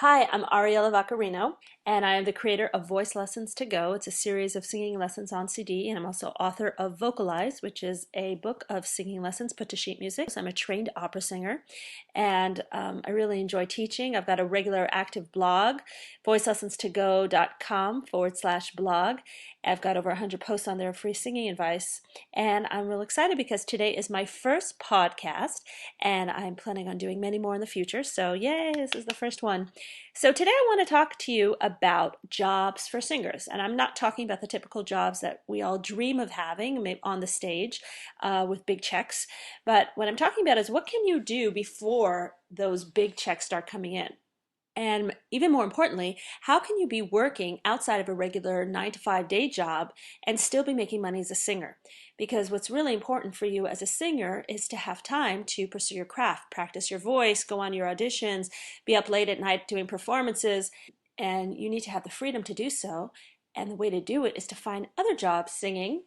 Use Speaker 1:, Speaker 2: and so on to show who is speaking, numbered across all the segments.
Speaker 1: Hi, I'm Ariella Vaccarino, and I am the creator of Voice Lessons to Go. It's a series of singing lessons on CD, and I'm also author of Vocalize, which is a book of singing lessons put to sheet music. So I'm a trained opera singer, and I really enjoy teaching. I've got a regular active blog, voicelessonstogo.com/blog. I've got over 100 posts on there of free singing advice, and I'm real excited because today is my first podcast, and I'm planning on doing many more in the future. So yay, this is the first one. So today I want to talk to you about jobs for singers, and I'm not talking about the typical jobs that we all dream of having maybe on the stage with big checks, but what I'm talking about is what can you do before those big checks start coming in? And even more importantly, how can you be working outside of a regular 9 to 5 day job and still be making money as a singer? Because what's really important for you as a singer is to have time to pursue your craft, practice your voice, go on your auditions, be up late at night doing performances, and you need to have the freedom to do so. And the way to do it is to find other jobs singing,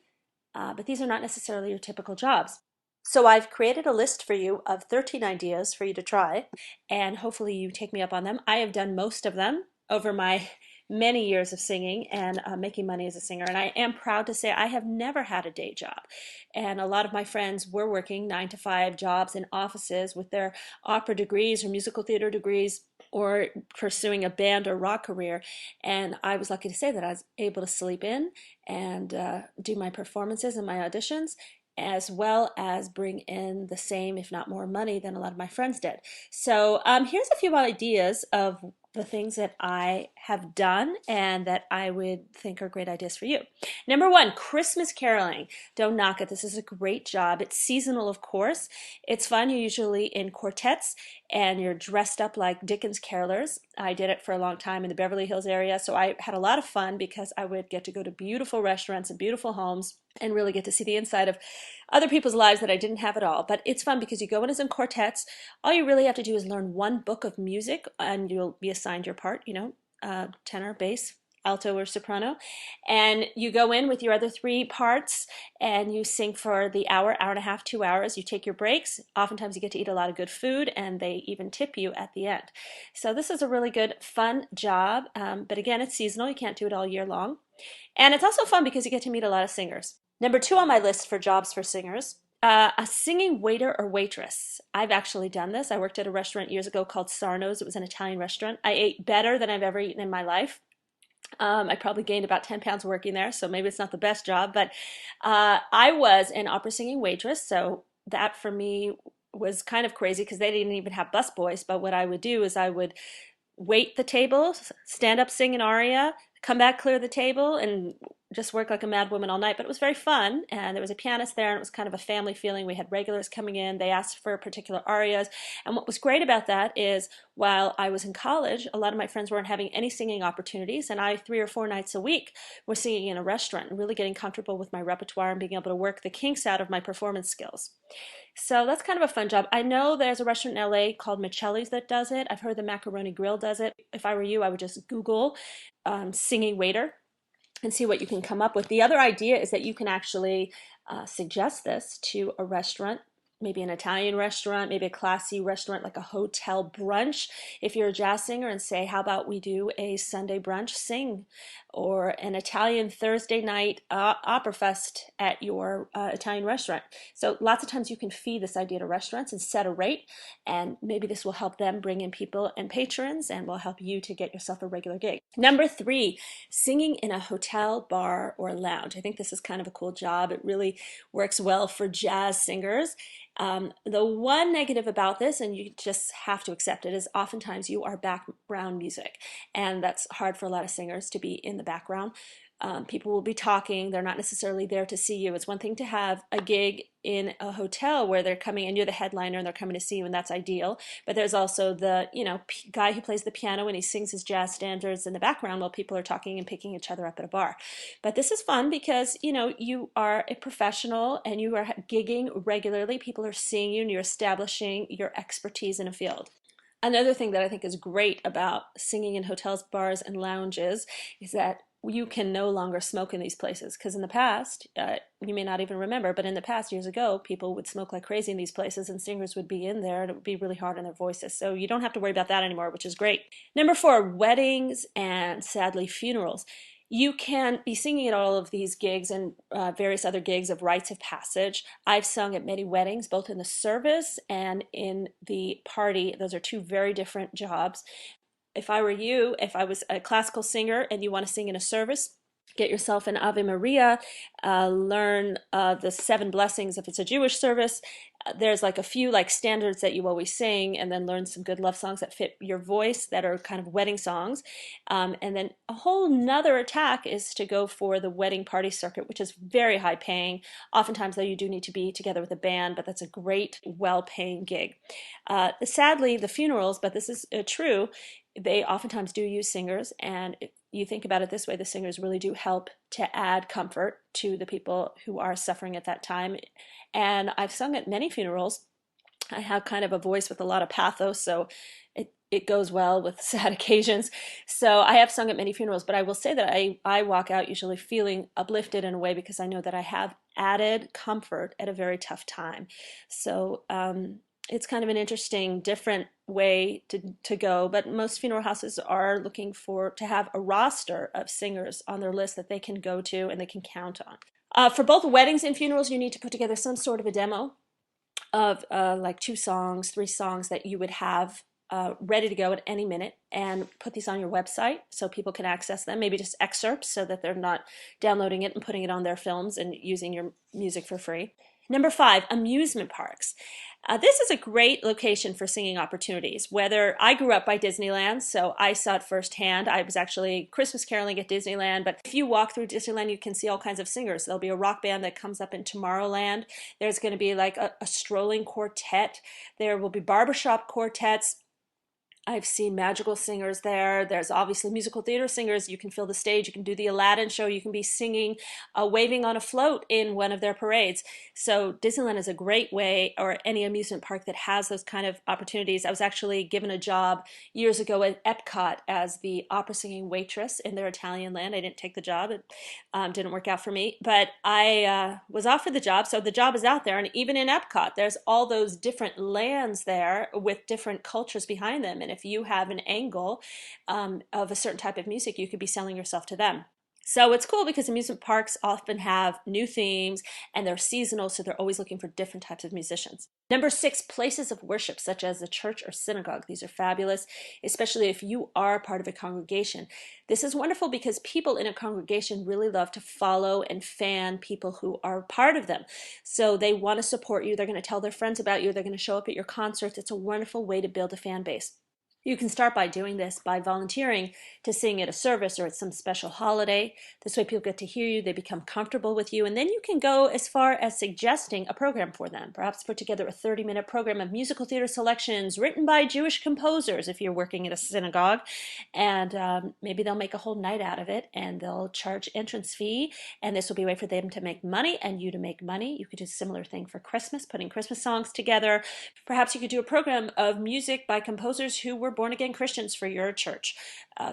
Speaker 1: but these are not necessarily your typical jobs. So I've created a list for you of 13 ideas for you to try, and hopefully you take me up on them. I have done most of them over my many years of singing and making money as a singer, and I am proud to say I have never had a day job. And a lot of my friends were working 9 to 5 jobs in offices with their opera degrees or musical theater degrees or pursuing a band or rock career, and I was lucky to say that I was able to sleep in and do my performances and my auditions, as well as bring in the same, if not more, money than a lot of my friends did. So here's a few ideas of the things that I have done and that I would think are great ideas for you. Number one, Christmas caroling. Don't knock it. This is a great job. It's seasonal, of course. It's fun. You're usually in quartets and you're dressed up like Dickens carolers. I did it for a long time in the Beverly Hills area, so I had a lot of fun because I would get to go to beautiful restaurants and beautiful homes and really get to see the inside of other people's lives that I didn't have at all. But it's fun because you go in as in quartets. All you really have to do is learn one book of music and you'll be assigned your part, tenor, bass, alto, or soprano. And you go in with your other 3 parts and you sing for the hour, hour and a half, 2 hours. You take your breaks. Oftentimes you get to eat a lot of good food and they even tip you at the end. So this is a really good, fun job. But again, it's seasonal. You can't do it all year long. And it's also fun because you get to meet a lot of singers. Number 2 on my list for jobs for singers, a singing waiter or waitress. I've actually done this. I worked at a restaurant years ago called Sarno's. It was an Italian restaurant. I ate better than I've ever eaten in my life. I probably gained about 10 pounds working there, so maybe it's not the best job, but I was an opera singing waitress, so that for me was kind of crazy because they didn't even have busboys, but what I would do is I would wait the table, stand up, sing an aria, come back, clear the table, and just work like a mad woman all night. But it was very fun, and there was a pianist there, and it was kind of a family feeling. We had regulars coming in. They asked for particular arias, and what was great about that is while I was in college, a lot of my friends weren't having any singing opportunities, and I 3 or 4 nights a week was singing in a restaurant and really getting comfortable with my repertoire and being able to work the kinks out of my performance skills. So that's kind of a fun job. I know there's a restaurant in LA called Michelli's that does it. I've heard the Macaroni Grill does it. If I were you, I would just Google singing waiter and see what you can come up with. The other idea is that you can actually suggest this to a restaurant, maybe an Italian restaurant, maybe a classy restaurant like a hotel brunch. If you're a jazz singer, and say, how about we do a Sunday brunch sing, or an Italian Thursday night opera fest at your Italian restaurant. So lots of times you can feed this idea to restaurants and set a rate, and maybe this will help them bring in people and patrons and will help you to get yourself a regular gig. Number 3, singing in a hotel, bar, or lounge. I think this is kind of a cool job. It really works well for jazz singers. The one negative about this, and you just have to accept it, is oftentimes you are background music, and that's hard for a lot of singers to be in the background. People will be talking. They're not necessarily there to see you. It's one thing to have a gig in a hotel where they're coming and you're the headliner and they're coming to see you, and that's ideal. But there's also the guy who plays the piano and he sings his jazz standards in the background while people are talking and picking each other up at a bar. But this is fun because you are a professional and you are gigging regularly. People are seeing you and you're establishing your expertise in a field. Another thing that I think is great about singing in hotels, bars, and lounges is that you can no longer smoke in these places because in the past, you may not even remember, but in the past, years ago, people would smoke like crazy in these places and singers would be in there and it would be really hard on their voices. So you don't have to worry about that anymore, which is great. Number 4, weddings and sadly funerals. You can be singing at all of these gigs and various other gigs of rites of passage. I've sung at many weddings, both in the service and in the party. Those are two very different jobs. If I were you, if I was a classical singer and you want to sing in a service, get yourself an Ave Maria, learn the 7 blessings if it's a Jewish service. There's like a few like standards that you always sing, and then learn some good love songs that fit your voice that are kind of wedding songs. And then a whole nother attack is to go for the wedding party circuit, which is very high paying. Oftentimes though you do need to be together with a band, but that's a great well-paying gig. Sadly, the funerals, but this is true, they oftentimes do use singers, and if you think about it this way, the singers really do help to add comfort to the people who are suffering at that time. And I've sung at many funerals. I have kind of a voice with a lot of pathos, so it goes well with sad occasions. So I have sung at many funerals, but I will say that I walk out usually feeling uplifted in a way because I know that I have added comfort at a very tough time. So it's kind of an interesting, different way to go, but most funeral houses are looking to have a roster of singers on their list that they can go to and they can count on. For both weddings and funerals, you need to put together some sort of a demo of like 2 songs, 3 songs that you would have ready to go at any minute, and put these on your website so people can access them, maybe just excerpts so that they're not downloading it and putting it on their films and using your music for free. Number 5, amusement parks. This is a great location for singing opportunities. Whether I grew up by Disneyland, so I saw it firsthand. I was actually Christmas caroling at Disneyland, but if you walk through Disneyland, you can see all kinds of singers. There'll be a rock band that comes up in Tomorrowland. There's going to be like a strolling quartet. There will be barbershop quartets. I've seen magical singers there. There's obviously musical theater singers. You can fill the stage. You can do the Aladdin show. You can be singing, waving on a float in one of their parades. So Disneyland is a great way, or any amusement park that has those kind of opportunities. I was actually given a job years ago at Ep.1 as the opera singing waitress in their Italian land. I didn't take the job. It didn't work out for me, but I was offered the job. So the job is out there. And even in Ep.1, there's all those different lands there with different cultures behind them. And if you have an angle of a certain type of music, you could be selling yourself to them. So it's cool because amusement parks often have new themes and they're seasonal, so they're always looking for different types of musicians. Number 6, places of worship, such as the church or synagogue. These are fabulous, especially if you are part of a congregation. This is wonderful because people in a congregation really love to follow and fan people who are part of them. So they want to support you. They're going to tell their friends about you. They're going to show up at your concerts. It's a wonderful way to build a fan base. You can start by doing this by volunteering to sing at a service or at some special holiday. This way people get to hear you, they become comfortable with you, and then you can go as far as suggesting a program for them. Perhaps put together a 30-minute program of musical theater selections written by Jewish composers if you're working at a synagogue, and maybe they'll make a whole night out of it, and they'll charge entrance fee, and this will be a way for them to make money and you to make money. You could do a similar thing for Christmas, putting Christmas songs together. Perhaps you could do a program of music by composers who were born-again Christians for your church.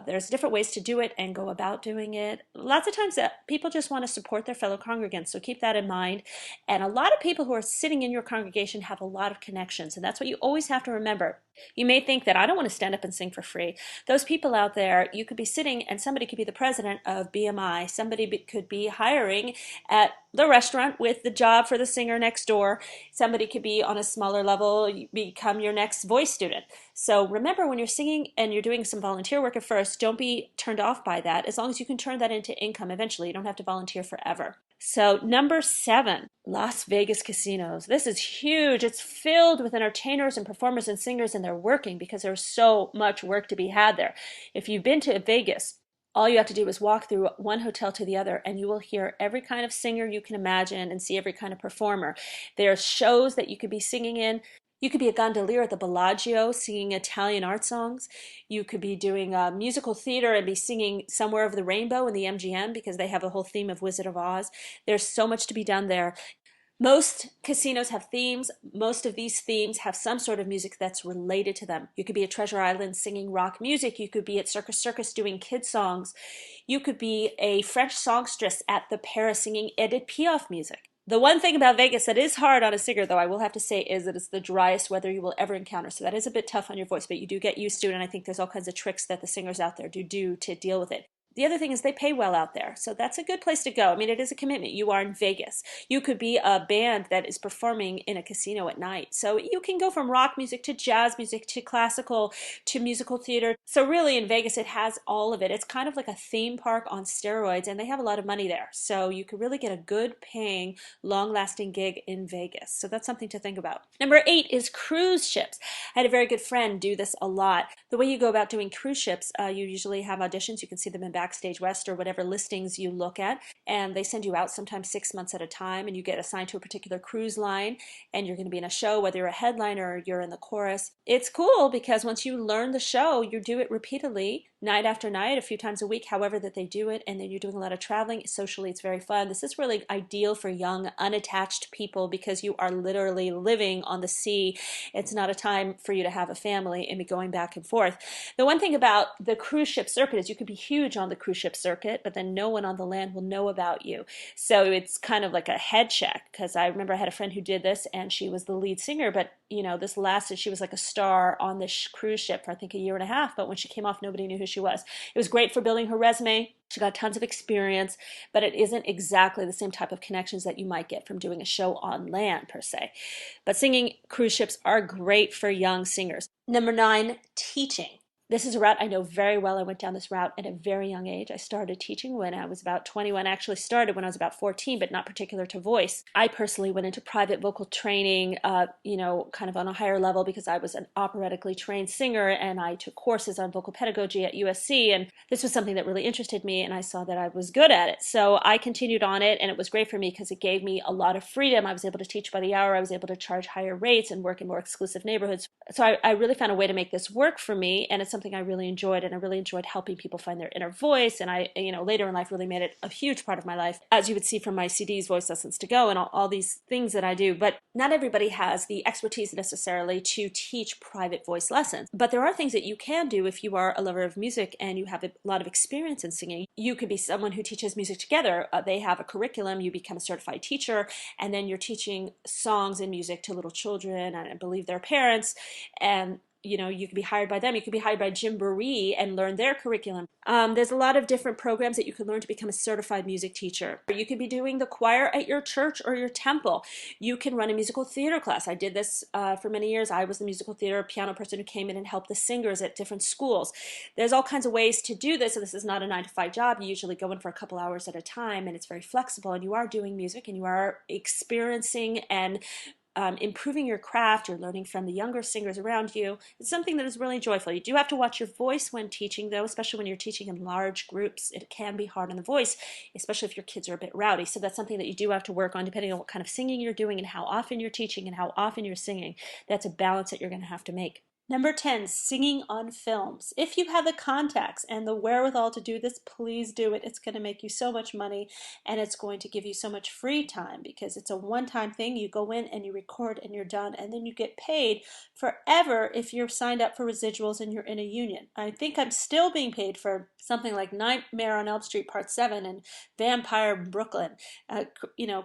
Speaker 1: There's different ways to do it and go about doing it. Lots of times people just want to support their fellow congregants, so keep that in mind. And a lot of people who are sitting in your congregation have a lot of connections, and that's what you always have to remember. You may think that I don't want to stand up and sing for free. Those people out there, you could be sitting and somebody could be the president of BMI. Somebody could be hiring at the restaurant with the job for the singer next door. Somebody could be on a smaller level, become your next voice student. So remember, when you're singing and you're doing some volunteer work at first, don't be turned off by that. As long as you can turn that into income eventually, you don't have to volunteer forever. So number 7, Las Vegas casinos. This is huge. It's filled with entertainers and performers and singers, and they're working because there's so much work to be had there. If you've been to Vegas, all you have to do is walk through one hotel to the other and you will hear every kind of singer you can imagine and see every kind of performer. There are shows that you could be singing in. You could be a gondolier at the Bellagio singing Italian art songs. You could be doing musical theater and be singing Somewhere Over the Rainbow in the MGM because they have a whole theme of Wizard of Oz. There's so much to be done there. Most casinos have themes. Most of these themes have some sort of music that's related to them. You could be at Treasure Island singing rock music. You could be at Circus Circus doing kid songs. You could be a French songstress at the Paris singing Edith Piaf music. The one thing about Vegas that is hard on a singer, though, I will have to say, is that it's the driest weather you will ever encounter. So that is a bit tough on your voice, but you do get used to it. And I think there's all kinds of tricks that the singers out there do to deal with it. The other thing is they pay well out there. So that's a good place to go. I mean, it is a commitment. You are in Vegas. You could be a band that is performing in a casino at night. So you can go from rock music to jazz music to classical to musical theater. So really in Vegas, it has all of it. It's kind of like a theme park on steroids, and they have a lot of money there. So you could really get a good paying, long-lasting gig in Vegas. So that's something to think about. Number 8 is cruise ships. I had a very good friend do this a lot. The way you go about doing cruise ships, you usually have auditions. You can see them in Backstage West or whatever listings you look at, and they send you out sometimes 6 months at a time, and you get assigned to a particular cruise line, and you're going to be in a show, whether you're a headliner or you're in the chorus. It's cool because once you learn the show, you do it repeatedly, night after night, a few times a week, however that they do it, and then you're doing a lot of traveling. Socially, it's very fun. This is really ideal for young, unattached people because you are literally living on the sea. It's not a time for you to have a family and be going back and forth. The one thing about the cruise ship circuit is you could be huge on the cruise ship circuit, but then no one on the land will know about you. So it's kind of like a head check, because I remember I had a friend who did this, and she was the lead singer, but this lasted, she was like a star on this cruise ship for I think a year and a half, but when she came off, nobody knew who she was. It was great for building her resume. She got tons of experience, but it isn't exactly the same type of connections that you might get from doing a show on land per se. But singing cruise ships are great for young singers. Number 9, teaching. This is a route I know very well. I went down this route at a very young age. I started teaching when I was about 21. I actually started when I was about 14, but not particular to voice. I personally went into private vocal training, kind of on a higher level because I was an operatically trained singer, and I took courses on vocal pedagogy at USC, and this was something that really interested me, and I saw that I was good at it. So I continued on it, and it was great for me because it gave me a lot of freedom. I was able to teach by the hour. I was able to charge higher rates and work in more exclusive neighborhoods. So I really found a way to make this work for me, and it's something I really enjoyed, and I really enjoyed helping people find their inner voice, and I, later in life really made it a huge part of my life, as you would see from my CDs, Voice Lessons to Go, and all these things that I do. But not everybody has the expertise necessarily to teach private voice lessons. But there are things that you can do if you are a lover of music and you have a lot of experience in singing. You could be someone who teaches music together. They have a curriculum, you become a certified teacher, and then you're teaching songs and music to little children, and I believe their parents, and you could be hired by them. You could be hired by Jim Baree and learn their curriculum. There's a lot of different programs that you can learn to become a certified music teacher. You could be doing the choir at your church or your temple. You can run a musical theater class. I did this for many years. I was the musical theater piano person who came in and helped the singers at different schools. There's all kinds of ways to do this, and this is not a 9-to-5 job. You usually go in for a couple hours at a time, and it's very flexible, and you are doing music, and you are experiencing and improving your craft. You're learning from the younger singers around you. It's something that is really joyful. You do have to watch your voice when teaching, though, especially when you're teaching in large groups. It can be hard on the voice, especially if your kids are a bit rowdy. So that's something that you do have to work on, depending on what kind of singing you're doing and how often you're teaching and how often you're singing. That's a balance that you're going to have to make. Number 10, singing on films. If you have the contacts and the wherewithal to do this, please do it. It's going to make you so much money, and it's going to give you so much free time because it's a one-time thing. You go in and you record and you're done, and then you get paid forever if you're signed up for residuals and you're in a union. I think I'm still being paid for something like Nightmare on Elm Street Part 7 and Vampire Brooklyn.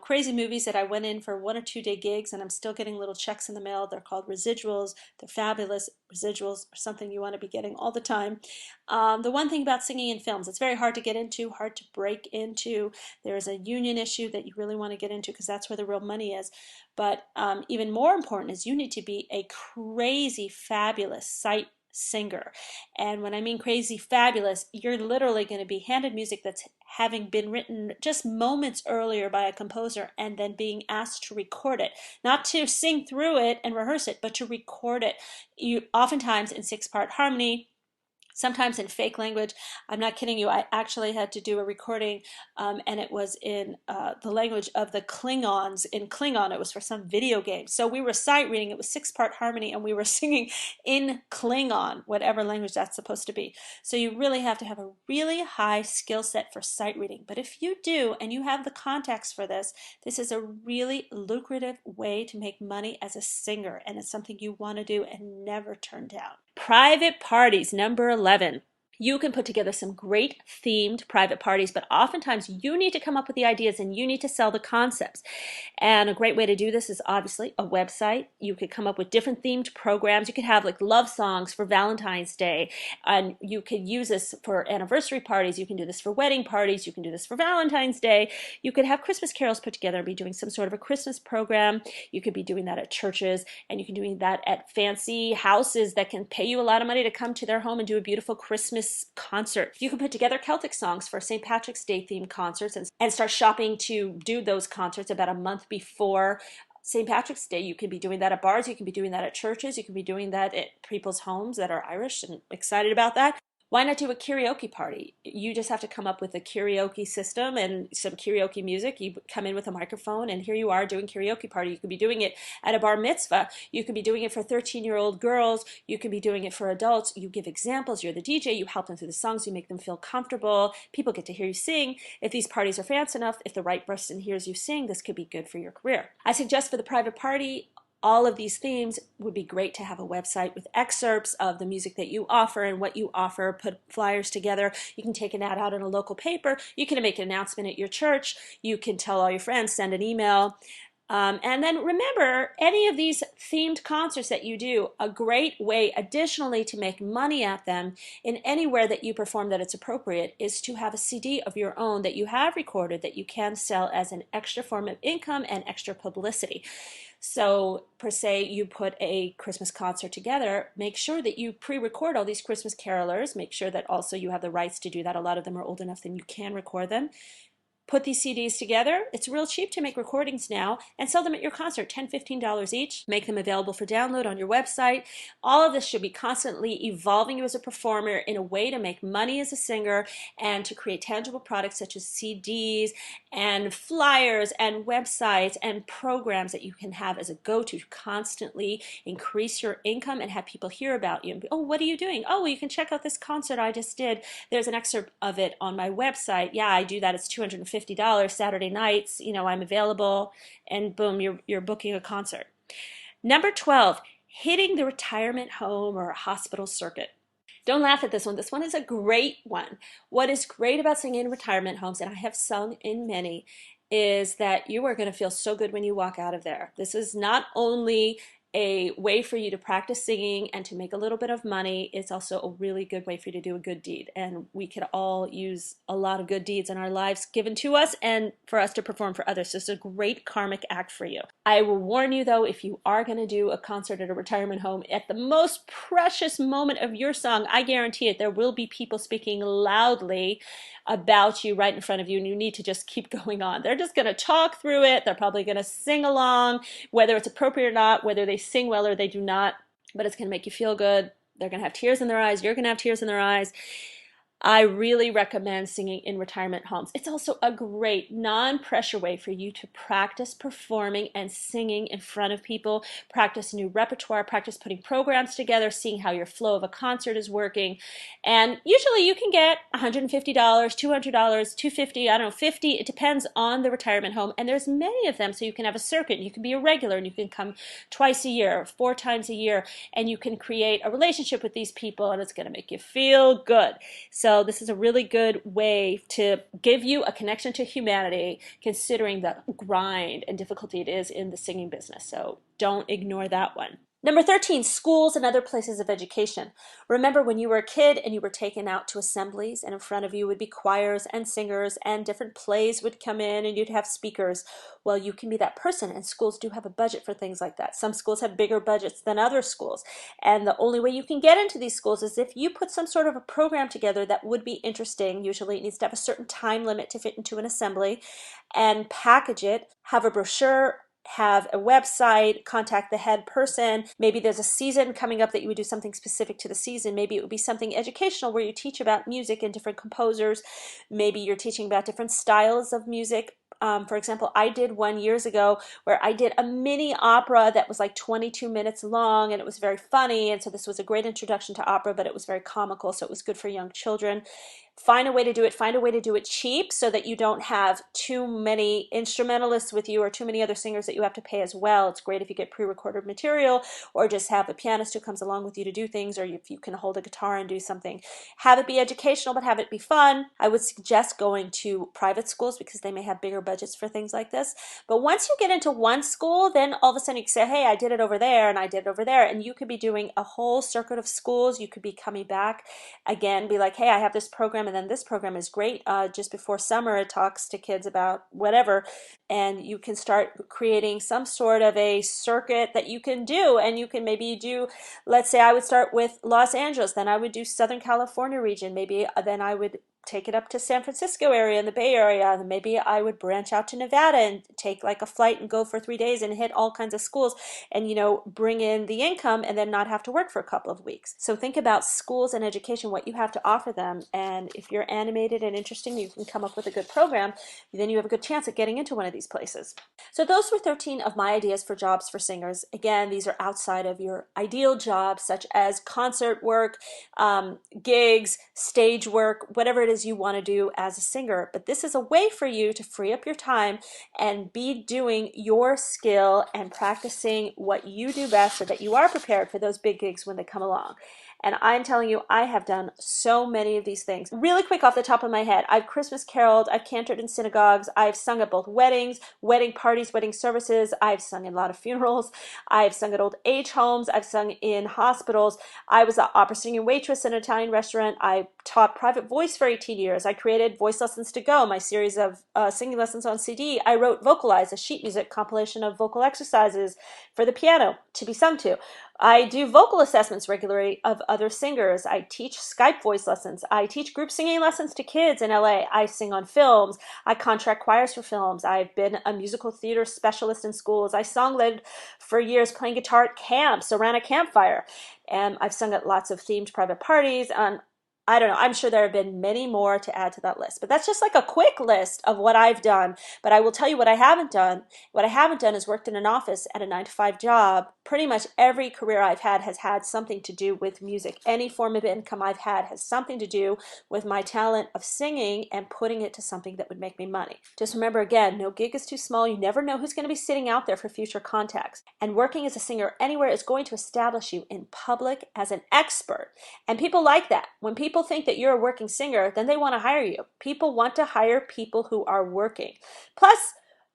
Speaker 1: Crazy movies that I went in for 1 or 2 day gigs, and I'm still getting little checks in the mail. They're called residuals. They're fabulous. Residuals are something you want to be getting all the time. The one thing about singing in films, it's very hard to get into, hard to break into. There is a union issue that you really want to get into because that's where the real money is. But even more important is you need to be a crazy, fabulous sight singer. And when I mean crazy fabulous, you're literally going to be handed music that's having been written just moments earlier by a composer and then being asked to record it. Not to sing through it and rehearse it, but to record it. You oftentimes in 6-part harmony, sometimes in fake language. I'm not kidding you. I actually had to do a recording, and it was in the language of the Klingons in Klingon. It was for some video game. So we were sight reading. It was 6-part harmony, and we were singing in Klingon, whatever language that's supposed to be. So you really have to have a really high skill set for sight reading. But if you do, and you have the contacts for this, this is a really lucrative way to make money as a singer, and it's something you want to do and never turn down. Private parties, number 11. You can put together some great themed private parties, but oftentimes you need to come up with the ideas and you need to sell the concepts. And a great way to do this is obviously a website. You could come up with different themed programs. You could have like love songs for Valentine's Day, and you could use this for anniversary parties. You can do this for wedding parties. You can do this for Valentine's Day. You could have Christmas carols put together and be doing some sort of a Christmas program. You could be doing that at churches, and you can be doing that at fancy houses that can pay you a lot of money to come to their home and do a beautiful Christmas concert. You can put together Celtic songs for St. Patrick's Day themed concerts and start shopping to do those concerts about a month before St. Patrick's Day. You can be doing that at bars, you can be doing that at churches, you can be doing that at people's homes that are Irish and excited about that. Why not do a karaoke party? You just have to come up with a karaoke system and some karaoke music. You come in with a microphone and here you are doing karaoke party. You could be doing it at a bar mitzvah. You could be doing it for 13-year-old girls. You could be doing it for adults. You give examples. You're the DJ. You help them through the songs. You make them feel comfortable. People get to hear you sing. If these parties are fancy enough, if the right person hears you sing, this could be good for your career. I suggest for the private party, all of these themes would be great to have a website with excerpts of the music that you offer and what you offer, put flyers together. You can take an ad out in a local paper. You can make an announcement at your church. You can tell all your friends, send an email. And then remember, any of these themed concerts that you do, a great way additionally to make money at them in anywhere that you perform that it's appropriate is to have a CD of your own that you have recorded that you can sell as an extra form of income and extra publicity. So per se, you put a Christmas concert together, make sure that you pre-record all these Christmas carolers, make sure that also you have the rights to do that. A lot of them are old enough that you can record them. Put these CDs together. It's real cheap to make recordings now and sell them at your concert, $10, $15 each. Make them available for download on your website. All of this should be constantly evolving you as a performer in a way to make money as a singer and to create tangible products such as CDs and flyers and websites and programs that you can have as a go-to to constantly increase your income and have people hear about you. Oh, what are you doing? Oh, well, you can check out this concert I just did. There's an excerpt of it on my website. Yeah, I do that. It's $250 Saturday nights. You know, I'm available, and boom, you're booking a concert. Number 12, hitting the retirement home or hospital circuit. Don't laugh at this one. This one is a great one. What is great about singing in retirement homes, and I have sung in many, is that you are going to feel so good when you walk out of there. This is not only a way for you to practice singing and to make a little bit of money, it's also a really good way for you to do a good deed. And we could all use a lot of good deeds in our lives given to us and for us to perform for others. So it's a great karmic act for you. I will warn you though, if you are going to do a concert at a retirement home, at the most precious moment of your song, I guarantee it, there will be people speaking loudly about you right in front of you, and you need to just keep going on. They're just going to talk through it. They're probably going to sing along, whether it's appropriate or not, whether they sing well or they do not, but it's going to make you feel good. They're going to have tears in their eyes. You're going to have tears in their eyes. I really recommend singing in retirement homes. It's also a great non-pressure way for you to practice performing and singing in front of people, practice new repertoire, practice putting programs together, seeing how your flow of a concert is working. And usually you can get $150, $200, $250, I don't know, $50. It depends on the retirement home. And there's many of them, so you can have a circuit. You can be a regular, and you can come twice a year, 4 times a year, and you can create a relationship with these people, and it's going to make you feel good. So this is a really good way to give you a connection to humanity, considering the grind and difficulty it is in the singing business. So don't ignore that one. Number 13, schools and other places of education. Remember when you were a kid and you were taken out to assemblies, and in front of you would be choirs and singers and different plays would come in and you'd have speakers. Well, you can be that person, and schools do have a budget for things like that. Some schools have bigger budgets than other schools, and the only way you can get into these schools is if you put some sort of a program together that would be interesting. Usually it needs to have a certain time limit to fit into an assembly, and package it, have a brochure have a website, contact the head person. Maybe there's a season coming up that you would do something specific to the season. Maybe it would be something educational where you teach about music and different composers. Maybe you're teaching about different styles of music. For example, I did one years ago where I did a mini opera that was like 22 minutes long, and it was very funny. And so this was a great introduction to opera, but it was very comical, so it was good for young children. Find a way to do it. Find a way to do it cheap so that you don't have too many instrumentalists with you or too many other singers that you have to pay as well. It's great if you get pre-recorded material or just have a pianist who comes along with you to do things, or if you can hold a guitar and do something. Have it be educational, but have it be fun. I would suggest going to private schools because they may have bigger budgets for things like this. But once you get into one school, then all of a sudden you can say, hey, I did it over there and I did it over there. And you could be doing a whole circuit of schools. You could be coming back again, be like, hey, I have this program, and then this program is great. Just before summer, it talks to kids about whatever, and you can start creating some sort of a circuit that you can do. And you can maybe do, let's say I would start with Los Angeles, then I would do Southern California region, maybe then I would take it up to San Francisco area and the Bay Area, and maybe I would branch out to Nevada and take like a flight and go for 3 days and hit all kinds of schools and, you know, bring in the income and then not have to work for a couple of weeks. So think about schools and education, what you have to offer them, and if you're animated and interesting, you can come up with a good program, then you have a good chance at getting into one of these places. So those were 13 of my ideas for jobs for singers. Again, these are outside of your ideal jobs, such as concert work, gigs, stage work, whatever it is you want to do as a singer. But this is a way for you to free up your time and be doing your skill and practicing what you do best so that you are prepared for those big gigs when they come along. And I'm telling you, I have done so many of these things. Really quick off the top of my head, I've Christmas caroled, I've cantored in synagogues, I've sung at both weddings, wedding parties, wedding services, I've sung in a lot of funerals, I've sung at old age homes, I've sung in hospitals, I was an opera singing waitress in an Italian restaurant, I taught private voice for 18 years, I created Voice Lessons to Go, my series of singing lessons on CD, I wrote Vocalize, a sheet music compilation of vocal exercises for the piano to be sung to. I do vocal assessments regularly of other singers. I teach Skype voice lessons. I teach group singing lessons to kids in LA. I sing on films. I contract choirs for films. I've been a musical theater specialist in schools. I song led for years playing guitar at camps around a campfire. And I've sung at lots of themed private parties. I don't know, I'm sure there have been many more to add to that list, but that's just like a quick list of what I've done. But I will tell you what I haven't done. What I haven't done is worked in an office at a 9-to-5 job. Pretty much every career I've had has had something to do with music. Any form of income I've had has something to do with my talent of singing and putting it to something that would make me money. Just remember, again, no gig is too small. You never know who's going to be sitting out there for future contacts. And working as a singer anywhere is going to establish you in public as an expert. And people like that. When people think that you're a working singer, then they want to hire you. People want to hire people who are working. Plus,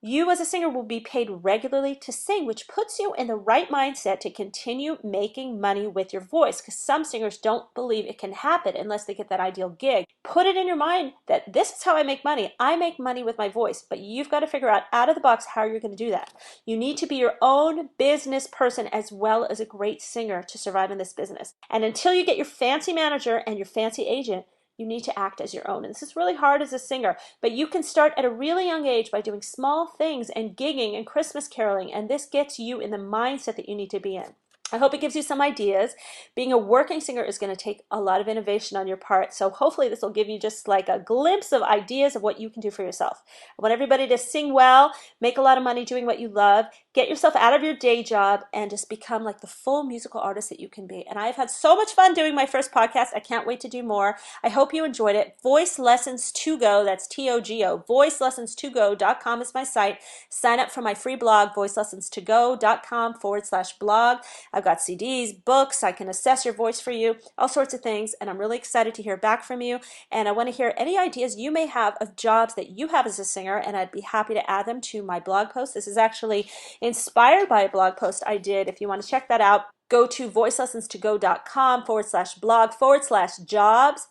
Speaker 1: you as a singer will be paid regularly to sing, which puts you in the right mindset to continue making money with your voice, because some singers don't believe it can happen unless they get that ideal gig. Put it in your mind that this is how I make money. I make money with my voice, but you've got to figure out of the box how you're going to do that. You need to be your own business person as well as a great singer to survive in this business. And until you get your fancy manager and your fancy agent, you need to act as your own. And this is really hard as a singer, but you can start at a really young age by doing small things and gigging and Christmas caroling, and this gets you in the mindset that you need to be in. I hope it gives you some ideas. Being a working singer is going to take a lot of innovation on your part, so hopefully this will give you just like a glimpse of ideas of what you can do for yourself. I want everybody to sing well, make a lot of money doing what you love, get yourself out of your day job, and just become like the full musical artist that you can be. And I've had so much fun doing my first podcast. I can't wait to do more. I hope you enjoyed it. Voice Lessons to Go, that's T-O-G-O. VoiceLessons2Go.com is my site. Sign up for my free blog, voicelessons2go.com/blog. I've got CDs, books, I can assess your voice for you, all sorts of things, and I'm really excited to hear back from you. And I want to hear any ideas you may have of jobs that you have as a singer, and I'd be happy to add them to my blog post. This is actually inspired by a blog post I did. If you want to check that out, go to voicelessons2go.com/blog/jobs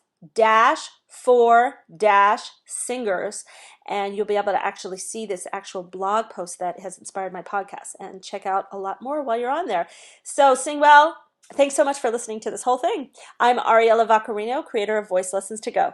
Speaker 1: -for-singers, and you'll be able to actually see this actual blog post that has inspired my podcast and check out a lot more while you're on there. So sing well. Thanks so much for listening to this whole thing. I'm Ariella Vaccarino, creator of Voice Lessons to Go.